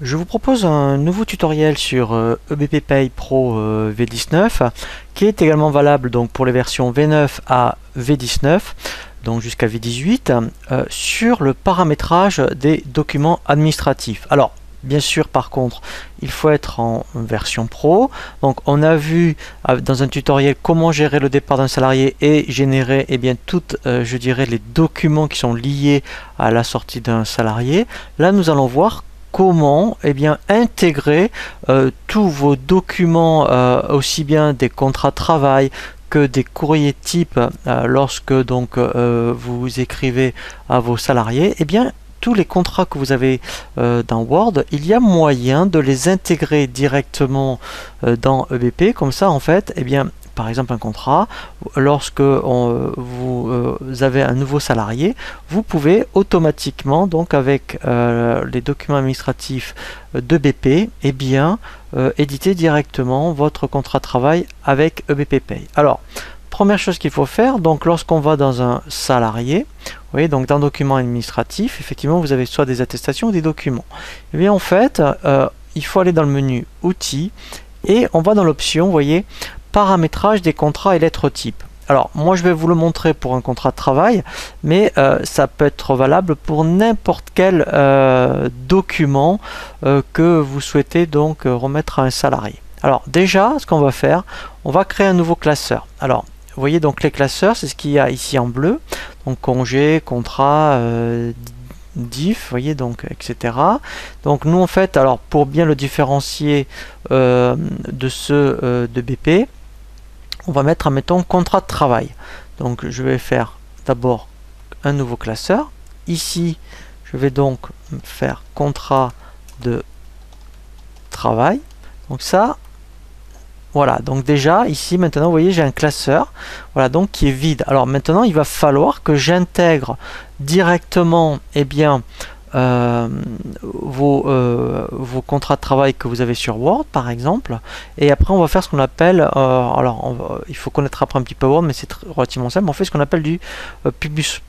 Je vous propose un nouveau tutoriel sur EBP Pay Pro V19 qui est également valable donc pour les versions V9 à V19 donc jusqu'à V18 sur le paramétrage des documents administratifs. Alors bien sûr par contre il faut être en version pro. Donc on a vu dans un tutoriel comment gérer le départ d'un salarié et générer toutes je dirais les documents qui sont liés à la sortie d'un salarié. Là nous allons voir comment intégrer tous vos documents, aussi bien des contrats de travail que des courriers types lorsque donc vous écrivez à vos salariés. Tous les contrats que vous avez dans Word, il y a moyen de les intégrer directement dans EBP. Comme ça en fait, par exemple un contrat, lorsque vous avez un nouveau salarié, vous pouvez automatiquement, donc avec les documents administratifs de BP, éditer directement votre contrat de travail avec EBP Pay. Alors, première chose qu'il faut faire, donc lorsqu'on va dans un salarié, vous voyez, donc dans document administratif, effectivement vous avez soit des attestations ou des documents. En fait, il faut aller dans le menu outils et on va dans l'option, vous voyez, paramétrage des contrats et lettres types. Alors moi je vais vous le montrer pour un contrat de travail, mais ça peut être valable pour n'importe quel document que vous souhaitez donc remettre à un salarié. Alors déjà ce qu'on va faire, on va créer un nouveau classeur. Alors vous voyez donc les classeurs, c'est ce qu'il y a ici en bleu, donc congé, contrat, diff, vous voyez, donc etc. Donc nous en fait, alors pour bien le différencier de ceux de BP, on va mettre, admettons, contrat de travail. Donc je vais faire d'abord un nouveau classeur. Ici, je vais donc faire contrat de travail. Donc ça, voilà. Donc déjà, ici, maintenant, vous voyez, j'ai un classeur, voilà, donc qui est vide. Alors maintenant, il va falloir que j'intègre directement, vos contrats de travail que vous avez sur Word par exemple, et après on va faire ce qu'on appelle il faut connaître après un petit peu Word, mais c'est relativement simple. On fait ce qu'on appelle du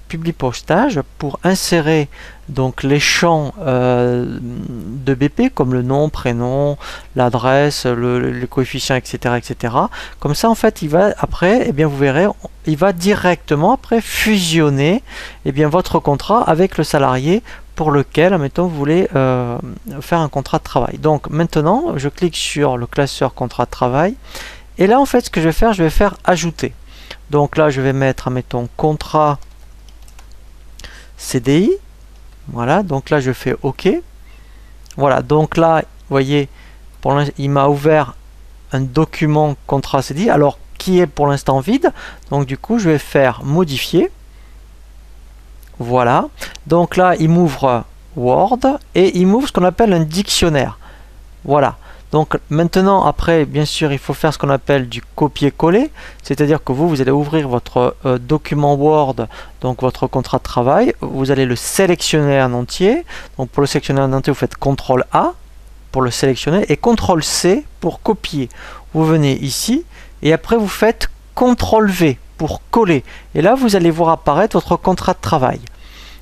publipostage pour insérer donc les champs de BP comme le nom, prénom, l'adresse, les coefficients, etc. Comme ça en fait il va après, vous verrez, il va directement après fusionner votre contrat avec le salarié pour lequel, admettons, vous voulez faire un contrat de travail. Donc maintenant, je clique sur le classeur contrat de travail. Et là, en fait, ce que je vais faire ajouter. Donc là, je vais mettre, admettons, contrat CDI. Voilà, donc là, je fais OK. Voilà, donc là, vous voyez, il m'a ouvert un document contrat CDI, alors qui est pour l'instant vide. Donc du coup, je vais faire modifier. Voilà, donc là il m'ouvre Word et il m'ouvre ce qu'on appelle un dictionnaire. Voilà, donc maintenant après bien sûr il faut faire ce qu'on appelle du copier-coller, c'est-à-dire que vous allez ouvrir votre document Word, donc votre contrat de travail, vous allez le sélectionner en entier. Donc pour le sélectionner en entier vous faites CTRL A pour le sélectionner et CTRL C pour copier. Vous venez ici et après vous faites CTRL V pour coller, et là vous allez voir apparaître votre contrat de travail.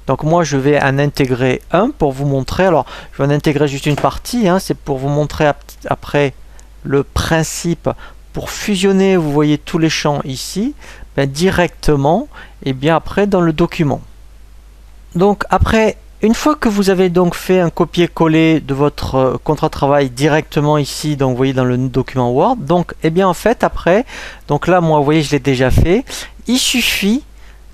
Donc moi je vais en intégrer un pour vous montrer. Alors je vais en intégrer juste une partie, c'est pour vous montrer après le principe pour fusionner, vous voyez tous les champs ici, directement après dans le document. Donc après, une fois que vous avez donc fait un copier-coller de votre contrat de travail directement ici, donc vous voyez dans le document Word, donc en fait après, donc là moi vous voyez je l'ai déjà fait, il suffit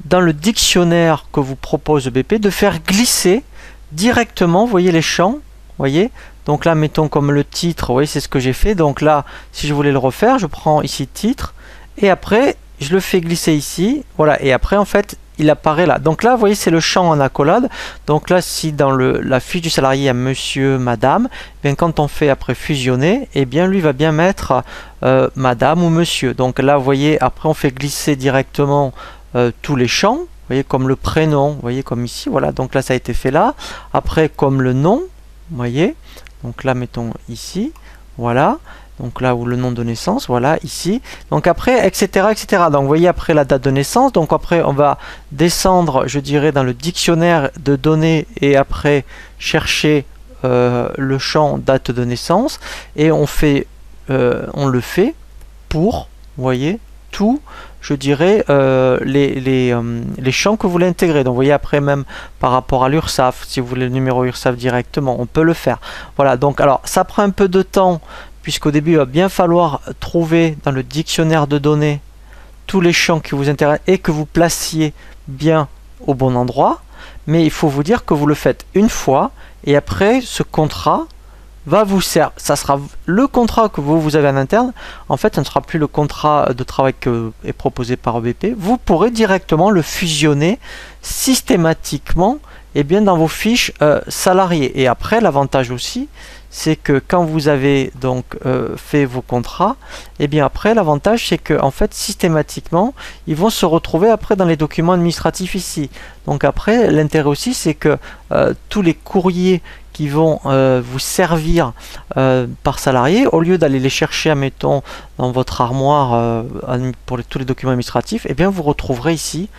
dans le dictionnaire que vous propose BP de faire glisser directement, vous voyez les champs, vous voyez, donc là mettons comme le titre, vous voyez c'est ce que j'ai fait. Donc là si je voulais le refaire, je prends ici titre et après je le fais glisser ici, voilà, et après en fait il apparaît là. Donc là, vous voyez, c'est le champ en accolade. Donc là, si dans la fiche du salarié, il y a monsieur, madame, quand on fait après fusionner, lui va bien mettre madame ou monsieur. Donc là, vous voyez, après on fait glisser directement tous les champs. Vous voyez, comme le prénom, vous voyez, comme ici, voilà. Donc là, ça a été fait là. Après, comme le nom, vous voyez. Donc là, mettons ici, voilà. Donc là où le nom de naissance, voilà, ici. Donc après, etc. Donc vous voyez après la date de naissance. Donc après, on va descendre, je dirais, dans le dictionnaire de données et après chercher le champ date de naissance et on le fait pour, vous voyez, tout, je dirais, les champs que vous voulez intégrer. Donc vous voyez, après, même par rapport à l'URSSAF, si vous voulez le numéro URSSAF directement, on peut le faire. Voilà, donc alors ça prend un peu de temps, puisqu'au début il va bien falloir trouver dans le dictionnaire de données tous les champs qui vous intéressent et que vous placiez bien au bon endroit. Mais il faut vous dire que vous le faites une fois et après ce contrat va vous servir. Ça sera le contrat que vous avez en interne. En fait, ça ne sera plus le contrat de travail que est proposé par EBP. Vous pourrez directement le fusionner systématiquement et bien dans vos fiches salariés. Et après, l'avantage aussi, c'est que quand vous avez donc fait vos contrats, et bien après l'avantage c'est que en fait systématiquement ils vont se retrouver après dans les documents administratifs ici. Donc après l'intérêt aussi c'est que tous les courriers qui vont vous servir par salarié, au lieu d'aller les chercher admettons dans votre armoire pour tous les documents administratifs, et bien vous retrouverez ici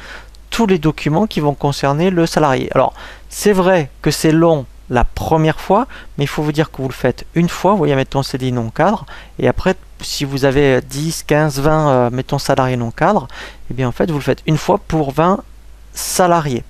tous les documents qui vont concerner le salarié. Alors c'est vrai que c'est long la première fois, mais il faut vous dire que vous le faites une fois, vous voyez, mettons CDI non cadre, et après, si vous avez 10, 15, 20, mettons salariés non cadre, et bien en fait, vous le faites une fois pour 20 salariés.